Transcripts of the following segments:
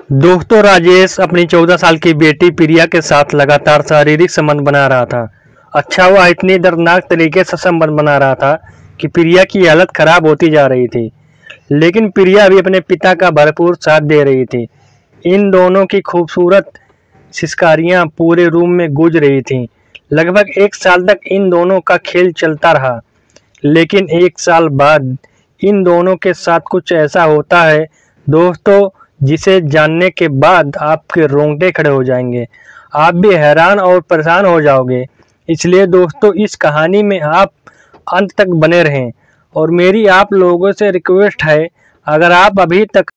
दोस्तों, राजेश अपनी 14 साल की बेटी प्रिया के साथ लगातार शारीरिक संबंध बना रहा था। अच्छा, वह इतनी दर्दनाक तरीके से संबंध बना रहा था कि प्रिया की हालत खराब होती जा रही थी। लेकिन प्रिया भी अपने पिता का भरपूर साथ दे रही थी। इन दोनों की खूबसूरत सिस्कारियां पूरे रूम में गूंज रही थीं। लगभग 1 साल तक इन दोनों का खेल चलता रहा। लेकिन 1 साल बाद इन दोनों के साथ कुछ ऐसा होता है दोस्तों, जिसे जानने के बाद आपके रोंगटे खड़े हो जाएंगे। आप भी हैरान और परेशान हो जाओगे। इसलिए दोस्तों, इस कहानी में आप अंत तक बने रहें। और मेरी आप लोगों से रिक्वेस्ट है, अगर आप अभी तक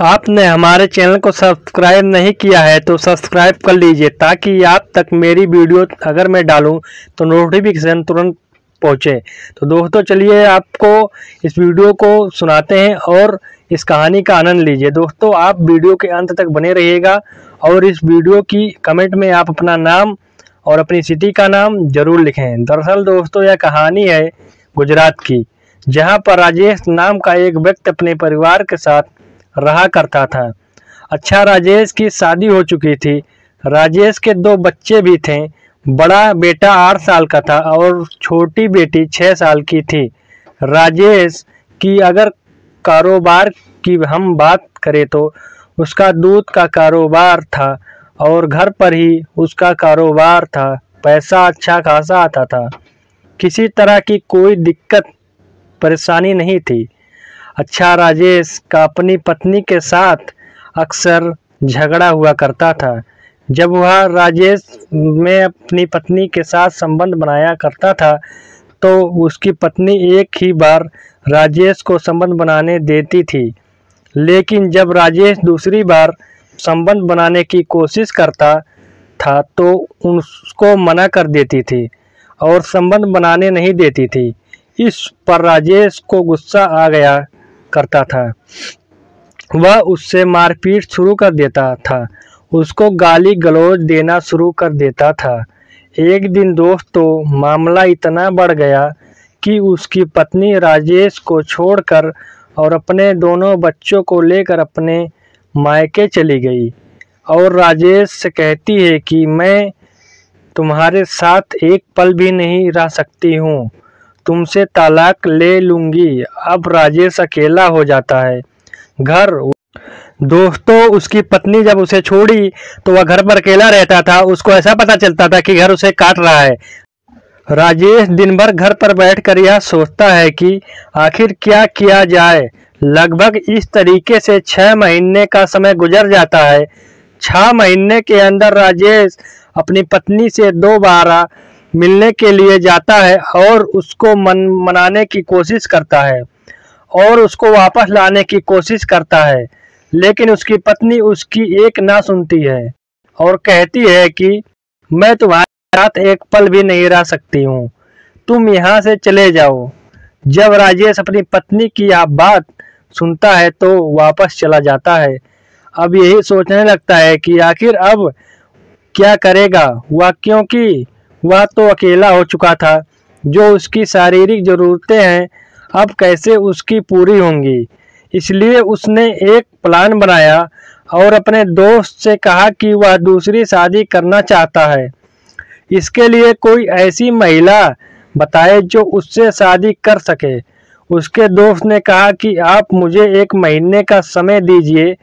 आपने हमारे चैनल को सब्सक्राइब नहीं किया है तो सब्सक्राइब कर लीजिए, ताकि आप तक मेरी वीडियो अगर मैं डालूं तो नोटिफिकेशन तुरंत पहुंचे। तो दोस्तों, चलिए आपको इस वीडियो को सुनाते हैं और इस कहानी का आनंद लीजिए। दोस्तों, आप वीडियो के अंत तक बने रहिएगा और इस वीडियो की कमेंट में आप अपना नाम और अपनी सिटी का नाम जरूर लिखें। दरअसल दोस्तों, यह कहानी है गुजरात की, जहां पर राजेश नाम का एक व्यक्ति अपने परिवार के साथ रहा करता था। अच्छा, राजेश की शादी हो चुकी थी। राजेश के 2 बच्चे भी थे। बड़ा बेटा 8 साल का था और छोटी बेटी 6 साल की थी। राजेश की अगर कारोबार की हम बात करें तो उसका दूध का कारोबार था और घर पर ही उसका कारोबार था। पैसा अच्छा खासा आता था। किसी तरह की कोई दिक्कत परेशानी नहीं थी। अच्छा, राजेश का अपनी पत्नी के साथ अक्सर झगड़ा हुआ करता था। जब वह राजेश में अपनी पत्नी के साथ संबंध बनाया करता था तो उसकी पत्नी एक ही बार राजेश को संबंध बनाने देती थी। लेकिन जब राजेश दूसरी बार संबंध बनाने की कोशिश करता था तो उसको मना कर देती थी और संबंध बनाने नहीं देती थी। इस पर राजेश को गुस्सा आ गया करता था। वह उससे मारपीट शुरू कर देता था, उसको गाली गलौज देना शुरू कर देता था। एक दिन दोस्तों, मामला इतना बढ़ गया कि उसकी पत्नी राजेश को छोड़कर और अपने दोनों बच्चों को लेकर अपने मायके चली गई और राजेश से कहती है कि मैं तुम्हारे साथ एक पल भी नहीं रह सकती हूँ, तुमसे तलाक ले लूँगी। अब राजेश अकेला हो जाता है। घर दोस्तों, उसकी पत्नी जब उसे छोड़ी तो वह घर पर अकेला रहता था। उसको ऐसा पता चलता था कि घर उसे काट रहा है। राजेश दिन भर घर पर बैठकर यह सोचता है कि आखिर क्या किया जाए। लगभग इस तरीके से 6 महीने का समय गुजर जाता है। 6 महीने के अंदर राजेश अपनी पत्नी से दोबारा मिलने के लिए जाता है और उसको मनाने की कोशिश करता है और उसको वापस लाने की कोशिश करता है। लेकिन उसकी पत्नी उसकी एक ना सुनती है और कहती है कि मैं तुम्हारे साथ एक पल भी नहीं रह सकती हूँ, तुम यहाँ से चले जाओ। जब राजेश अपनी पत्नी की यह बात सुनता है तो वापस चला जाता है। अब यही सोचने लगता है कि आखिर अब क्या करेगा वह, क्योंकि वह तो अकेला हो चुका था। जो उसकी शारीरिक ज़रूरतें हैं अब कैसे उसकी पूरी होंगी। इसलिए उसने एक प्लान बनाया और अपने दोस्त से कहा कि वह दूसरी शादी करना चाहता है। इसके लिए कोई ऐसी महिला बताए जो उससे शादी कर सके। उसके दोस्त ने कहा कि आप मुझे 1 महीने का समय दीजिए,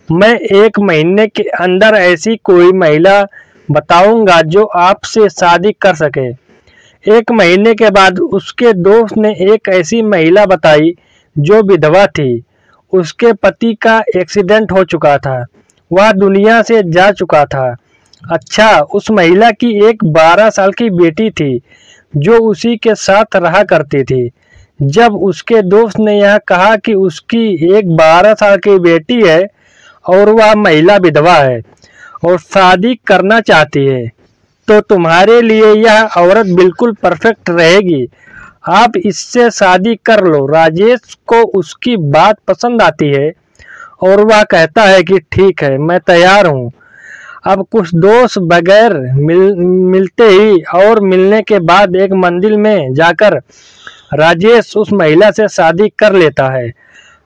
मैं 1 महीने के अंदर ऐसी कोई महिला बताऊंगा जो आपसे शादी कर सके। 1 महीने के बाद उसके दोस्त ने एक ऐसी महिला बताई जो विधवा थी। उसके पति का एक्सीडेंट हो चुका था, वह दुनिया से जा चुका था। अच्छा, उस महिला की एक 12 साल की बेटी थी जो उसी के साथ रहा करती थी। जब उसके दोस्त ने यह कहा कि उसकी एक 12 साल की बेटी है और वह महिला विधवा है और शादी करना चाहती है, तो तुम्हारे लिए यह औरत बिल्कुल परफेक्ट रहेगी, आप इससे शादी कर लो। राजेश को उसकी बात पसंद आती है और वह कहता है कि ठीक है, मैं तैयार हूँ। अब कुछ दोस्त बगैर मिलते ही और मिलने के बाद एक मंदिर में जाकर राजेश उस महिला से शादी कर लेता है।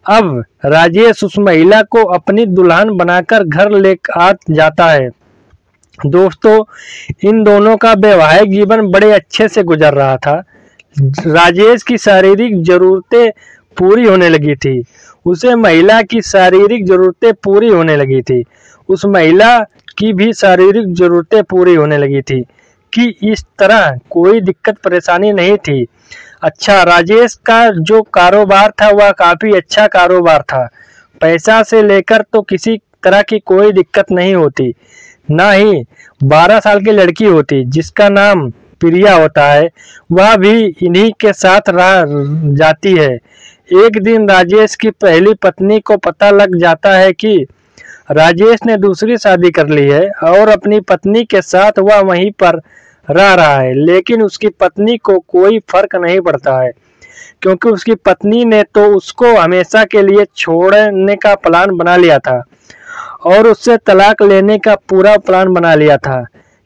अब राजेश उस महिला को अपनी दुल्हन बनाकर घर ले आ जाता है। दोस्तों, इन दोनों का वैवाहिक जीवन बड़े अच्छे से गुजर रहा था। राजेश की शारीरिक जरूरतें पूरी होने लगी थी, उसे महिला की शारीरिक जरूरतें पूरी होने लगी थी, उस महिला की भी शारीरिक जरूरतें पूरी होने लगी थी कि इस तरह कोई दिक्कत परेशानी नहीं थी। अच्छा, राजेश का जो कारोबार था वह काफ़ी अच्छा कारोबार था। पैसा से लेकर तो किसी तरह की कोई दिक्कत नहीं होती, ना ही 12 साल की लड़की होती जिसका नाम प्रिया होता है, वह भी इन्हीं के साथ रह जाती है। एक दिन राजेश की पहली पत्नी को पता लग जाता है कि राजेश ने दूसरी शादी कर ली है और अपनी पत्नी के साथ वह वहीं पर रह रहा है, लेकिन उसकी पत्नी को कोई फर्क नहीं पड़ता है, क्योंकि उसकी पत्नी ने तो उसको हमेशा के लिए छोड़ने का प्लान बना लिया था और उससे तलाक लेने का पूरा प्लान बना लिया था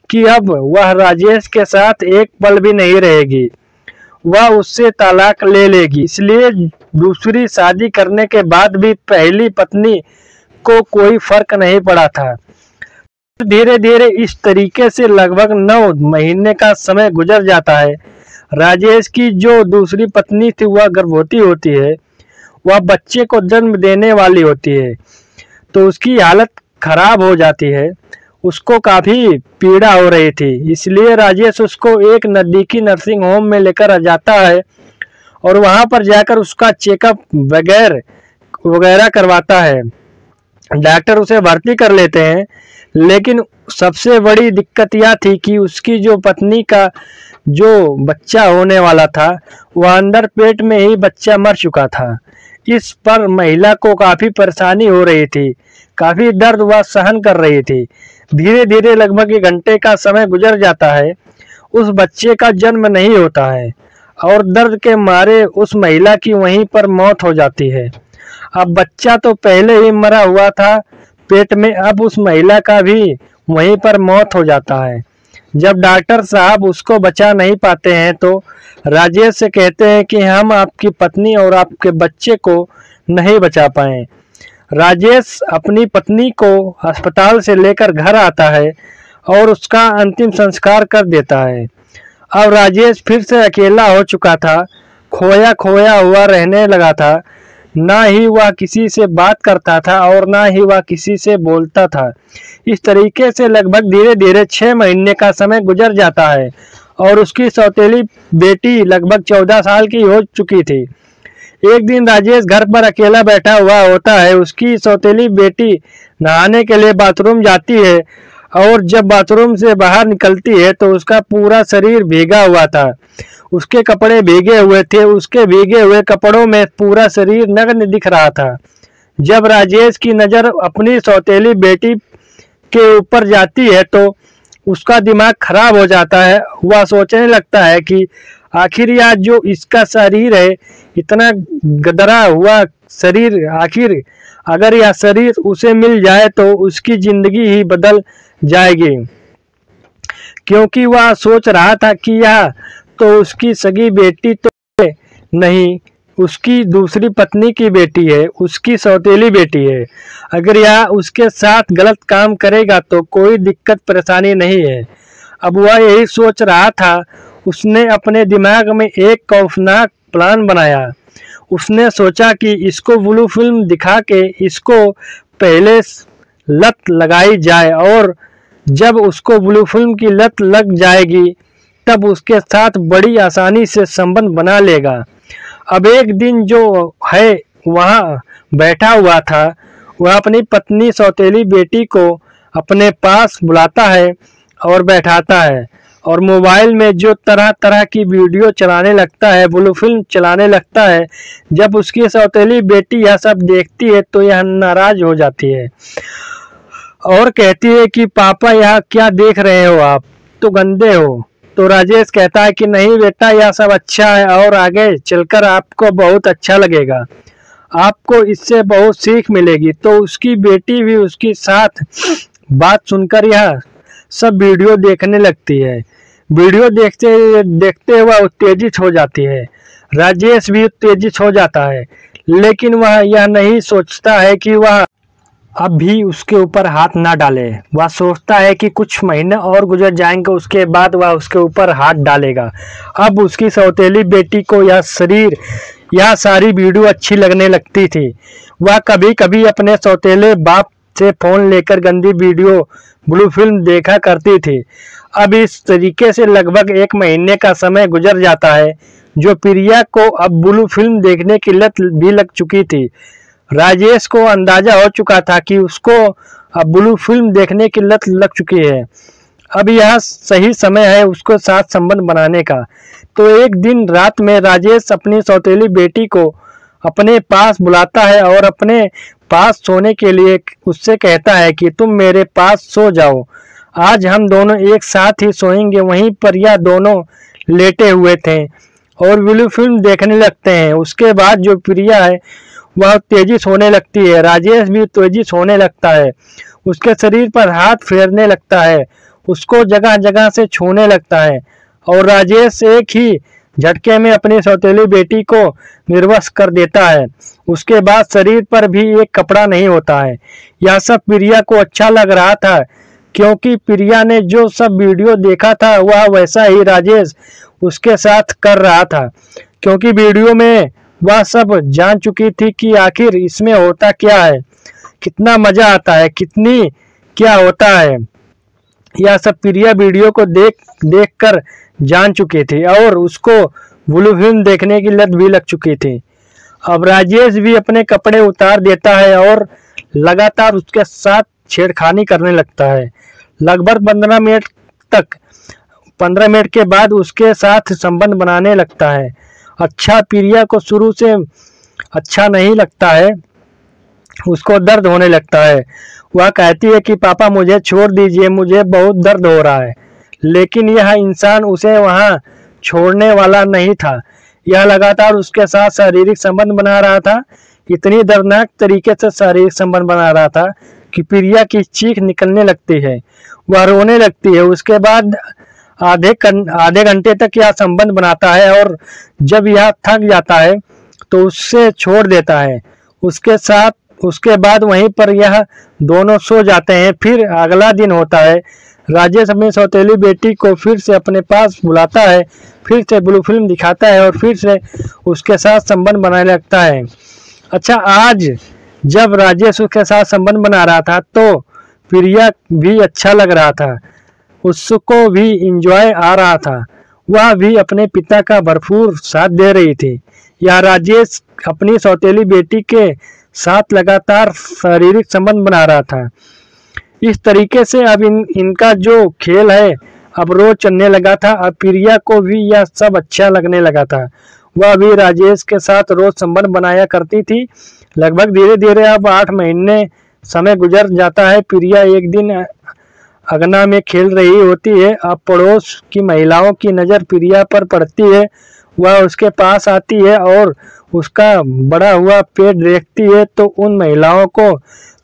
कि अब वह राजेश के साथ एक पल भी नहीं रहेगी, वह उससे तलाक ले लेगी। इसलिए दूसरी शादी करने के बाद भी पहली पत्नी को कोई फर्क नहीं पड़ा था। धीरे धीरे इस तरीके से लगभग 9 महीने का समय गुजर जाता है। राजेश की जो दूसरी पत्नी थी वह गर्भवती होती है, वह बच्चे को जन्म देने वाली होती है, तो उसकी हालत खराब हो जाती है, उसको काफ़ी पीड़ा हो रही थी। इसलिए राजेश उसको एक नज़दीकी नर्सिंग होम में लेकर जाता है और वहाँ पर जाकर उसका चेकअप वगैरह करवाता है। डॉक्टर उसे भर्ती कर लेते हैं, लेकिन सबसे बड़ी दिक्कत यह थी कि उसकी जो पत्नी का जो बच्चा होने वाला था वह अंदर पेट में ही बच्चा मर चुका था। इस पर महिला को काफ़ी परेशानी हो रही थी, काफ़ी दर्द वह सहन कर रही थी। धीरे धीरे लगभग 1 घंटे का समय गुजर जाता है, उस बच्चे का जन्म नहीं होता है और दर्द के मारे उस महिला की वहीं पर मौत हो जाती है। अब बच्चा तो पहले ही मरा हुआ था पेट में, अब उस महिला का भी वहीं पर मौत हो जाता है। जब डॉक्टर साहब उसको बचा नहीं पाते हैं तो राजेश से कहते हैं कि हम आपकी पत्नी और आपके बच्चे को नहीं बचा पाए। राजेश अपनी पत्नी को अस्पताल से लेकर घर आता है और उसका अंतिम संस्कार कर देता है। अब राजेश फिर से अकेला हो चुका था, खोया खोया हुआ रहने लगा था। ना ही वह किसी से बात करता था और ना ही वह किसी से बोलता था। इस तरीके से लगभग धीरे धीरे 6 महीने का समय गुजर जाता है और उसकी सौतेली बेटी लगभग 14 साल की हो चुकी थी। एक दिन राजेश घर पर अकेला बैठा हुआ होता है, उसकी सौतेली बेटी नहाने के लिए बाथरूम जाती है और जब बाथरूम से बाहर निकलती है तो उसका पूरा शरीर भीगा हुआ था, उसके कपड़े भीगे हुए थे, उसके भीगे हुए कपड़ों में पूरा शरीर नग्न दिख रहा था। जब राजेश की नज़र अपनी सौतेली बेटी के ऊपर जाती है तो उसका दिमाग खराब हो जाता है। वह सोचने लगता है कि आखिर यह जो इसका शरीर है, इतना गदरा हुआ शरीर, आखिर अगर यह शरीर उसे मिल जाए तो उसकी ज़िंदगी ही बदल जाएगी, क्योंकि वह सोच रहा था कि यह तो उसकी सगी बेटी तो नहीं, उसकी दूसरी पत्नी की बेटी है, उसकी सौतेली बेटी है। अगर यह उसके साथ गलत काम करेगा तो कोई दिक्कत परेशानी नहीं है। अब वह यही सोच रहा था। उसने अपने दिमाग में एक खौफनाक प्लान बनाया। उसने सोचा कि इसको ब्लू फिल्म दिखा के इसको पहले लत लगाई जाए और जब उसको ब्लू फिल्म की लत लग जाएगी तब उसके साथ बड़ी आसानी से संबंध बना लेगा। अब एक दिन जो है वहाँ बैठा हुआ था, वह अपनी पत्नी सौतेली बेटी को अपने पास बुलाता है और बैठाता है और मोबाइल में जो तरह तरह की वीडियो चलाने लगता है, ब्लू फिल्म चलाने लगता है। जब उसकी सौतेली बेटी यह सब देखती है तो यह नाराज हो जाती है और कहती है कि पापा यह क्या देख रहे हो, आप तो गंदे हो। तो राजेश कहता है कि नहीं बेटा, यह सब अच्छा है और आगे चलकर आपको बहुत अच्छा लगेगा, आपको इससे बहुत सीख मिलेगी। तो उसकी बेटी भी उसके साथ बात सुनकर यह सब वीडियो देखने लगती है। वीडियो देखते देखते वह उत्तेजित हो जाती है, राजेश भी उत्तेजित हो जाता है। लेकिन वह यह नहीं सोचता है कि वह अब भी उसके ऊपर हाथ ना डाले। वह सोचता है कि कुछ महीने और गुजर जाएंगे, उसके बाद वह उसके ऊपर हाथ डालेगा। अब उसकी सौतेली बेटी को यह सारी वीडियो अच्छी लगने लगती थी। वह कभी कभी अपने सौतेले बाप से फ़ोन लेकर गंदी वीडियो ब्लू फिल्म देखा करती थी। अब इस तरीके से लगभग 1 महीने का समय गुजर जाता है, जो प्रिया को अब ब्लू फिल्म देखने की लत भी लग चुकी थी। राजेश को अंदाजा हो चुका था कि उसको अब ब्लू फिल्म देखने की लत लग चुकी है। अब यह सही समय है उसको साथ संबंध बनाने का। तो एक दिन रात में राजेश अपनी सौतेली बेटी को अपने पास बुलाता है और अपने पास सोने के लिए उससे कहता है कि तुम मेरे पास सो जाओ, आज हम दोनों एक साथ ही सोएंगे। वहीं पर यह दोनों लेटे हुए थे और ब्लू फिल्म देखने लगते हैं। उसके बाद जो प्रिया है वह तेजी सोने लगती है, राजेश भी तेजी सोने लगता है, उसके शरीर पर हाथ फेरने लगता है, उसको जगह जगह से छूने लगता है और राजेश एक ही झटके में अपनी सौतेली बेटी को निर्वश कर देता है। उसके बाद शरीर पर भी एक कपड़ा नहीं होता है। यह सब प्रिया को अच्छा लग रहा था, क्योंकि प्रिया ने जो सब वीडियो देखा था वह वैसा ही राजेश उसके साथ कर रहा था, क्योंकि वीडियो में वह सब जान चुकी थी कि आखिर इसमें होता क्या है, कितना मजा आता है, कितनी क्या होता है। यह सब प्रिया वीडियो को देख कर जान चुकी थी और उसको ब्लू फिल्म देखने की लत भी लग चुकी थी। अब राजेश भी अपने कपड़े उतार देता है और लगातार उसके साथ छेड़खानी करने लगता है। लगभग 15 मिनट के बाद उसके साथ संबंध बनाने लगता है। अच्छा, प्रिया को शुरू से अच्छा नहीं लगता है, उसको दर्द होने लगता है। वह कहती है कि पापा मुझे छोड़ दीजिए, मुझे बहुत दर्द हो रहा है। लेकिन यह इंसान उसे वहां छोड़ने वाला नहीं था। यह लगातार उसके साथ शारीरिक संबंध बना रहा था, इतनी दर्दनाक तरीके से शारीरिक संबंध बना रहा था कि प्रिया की चीख निकलने लगती है, वह रोने लगती है। उसके बाद आधे घंटे तक यह संबंध बनाता है और जब यह थक जाता है तो उससे छोड़ देता है। उसके बाद वहीं पर यह दोनों सो जाते हैं। फिर अगला दिन होता है, राजेश अपनी सौतेली बेटी को फिर से अपने पास बुलाता है, फिर से ब्लू फिल्म दिखाता है और फिर से उसके साथ संबंध बनाने लगता है। अच्छा, आज जब राजेश उसके साथ संबंध बना रहा था तो प्रिया भी अच्छा लग रहा था, उसको भी इंजॉय आ रहा था, वह भी अपने पिता का भरपूर साथ दे रही थी। यह राजेश अपनी सौतेली बेटी के साथ लगातार शारीरिक संबंध बना रहा था। इस तरीके से अब इनका जो खेल है अब रोज चलने लगा था। अब प्रिया को भी यह सब अच्छा लगने लगा था, वह भी राजेश के साथ रोज संबंध बनाया करती थी। लगभग धीरे धीरे अब 8 महीने समय गुजर जाता है। प्रिया एक दिन अंगना में खेल रही होती है। अब पड़ोस की महिलाओं की नज़र प्रिया पर पड़ती है। वह उसके पास आती है और उसका बड़ा हुआ पेट देखती है तो उन महिलाओं को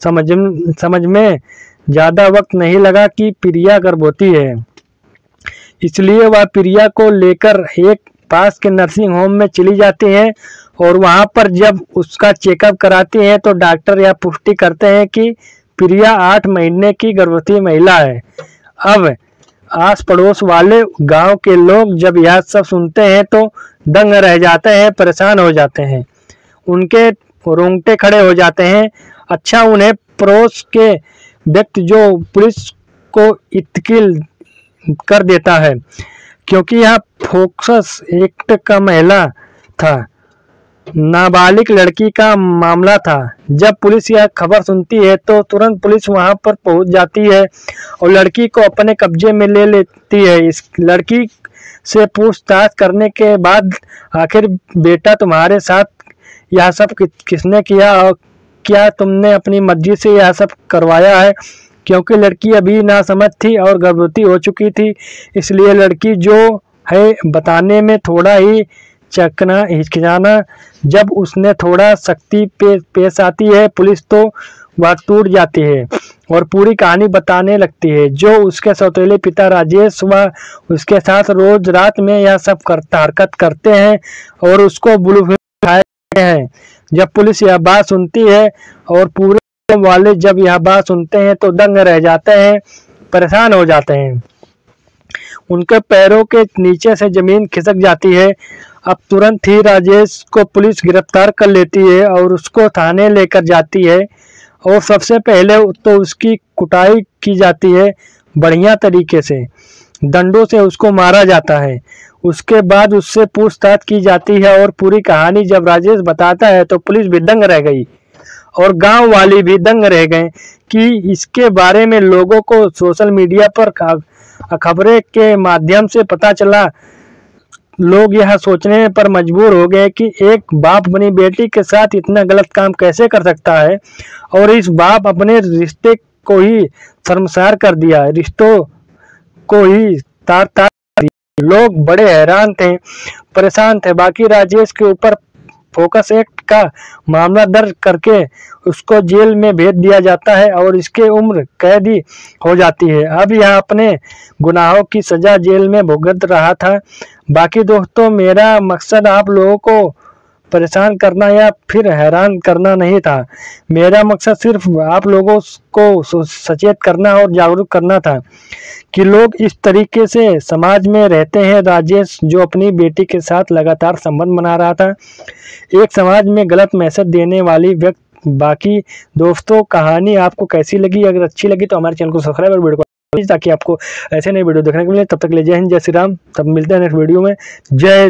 समझ में ज़्यादा वक्त नहीं लगा कि प्रिया गर्भवती है। इसलिए वह प्रिया को लेकर एक पास के नर्सिंग होम में चली जाती हैं और वहां पर जब उसका चेकअप कराती हैं तो डॉक्टर यह पुष्टि करते हैं कि प्रिया 8 महीने की गर्भवती महिला है। अब आस पड़ोस वाले गांव के लोग जब यह सब सुनते हैं तो दंग रह जाते हैं, परेशान हो जाते हैं, उनके रोंगटे खड़े हो जाते हैं। अच्छा, उन्हें पड़ोस के व्यक्ति जो पुलिस को इत्तला कर देता है, क्योंकि यह फोक्स एक्ट का महिला था, नाबालिग लड़की का मामला था। जब पुलिस यह खबर सुनती है तो तुरंत पुलिस वहां पर पहुंच जाती है और लड़की को अपने कब्जे में ले लेती है। इस लड़की से पूछताछ करने के बाद आखिर बेटा तुम्हारे साथ यह सब किसने किया और क्या तुमने अपनी मर्जी से यह सब करवाया है? क्योंकि लड़की अभी नासमझ थी और गर्भवती हो चुकी थी, इसलिए लड़की जो है बताने में थोड़ा ही हिचकिचाना। जब उसने थोड़ा सख्ती पेश आती है पुलिस तो वह टूट जाती है और पूरी कहानी बताने लगती है, जो उसके सौतेले पिता राजेश व उसके साथ रोज रात में यह सब हरकत करते हैं और उसको ब्लू फिल्म दिखाते हैं। जब पुलिस यह बात सुनती है और पूरे वाले जब यह बात सुनते हैं तो दंग रह जाते हैं, परेशान हो जाते हैं। उनके पैरों के नीचे से जमीन खिसक जाती है। अब तुरंत ही राजेश को पुलिस गिरफ्तार कर लेती है और उसको थाने लेकर जाती है और सबसे पहले तो उसकी कुटाई की जाती है, बढ़िया तरीके से डंडों से उसको मारा जाता है। उसके बाद उससे पूछताछ की जाती है और पूरी कहानी जब राजेश बताता है तो पुलिस भी दंग रह गई और गांव वाले भी दंग रह गए कि इसके बारे में लोगों को सोशल मीडिया पर खबरें के माध्यम से पता चला। लोग यह सोचने पर मजबूर हो गए कि एक बाप अपनी बेटी के साथ इतना गलत काम कैसे कर सकता है और इस बाप अपने रिश्ते को ही शर्मसार कर दिया, रिश्तों को ही तार तार दिया। लोग बड़े हैरान थे, परेशान थे। बाकी राजेश के ऊपर फोकस एक्ट का मामला दर्ज करके उसको जेल में भेज दिया जाता है और इसके उम्र कैदी हो जाती है। अब यह अपने गुनाहों की सजा जेल में भुगत रहा था। बाकी दोस्तों, मेरा मकसद आप लोगों को परेशान करना या फिर हैरान करना नहीं था। मेरा मकसद सिर्फ आप लोगों को सचेत करना और जागरूक करना था कि लोग इस तरीके से समाज में रहते हैं। राजेश जो अपनी बेटी के साथ लगातार संबंध बना रहा था, एक समाज में गलत मैसेज देने वाली व्यक्ति। बाकी दोस्तों, कहानी आपको कैसी लगी? अगर अच्छी लगी तो हमारे चैनल को सब्सक्राइब और वीडियो को ताकि आपको ऐसे नए वीडियो देखने को मिले। तब तक के लिए जय हिंद, जय श्री राम। तब मिलते हैं नेक्स्ट वीडियो में। जय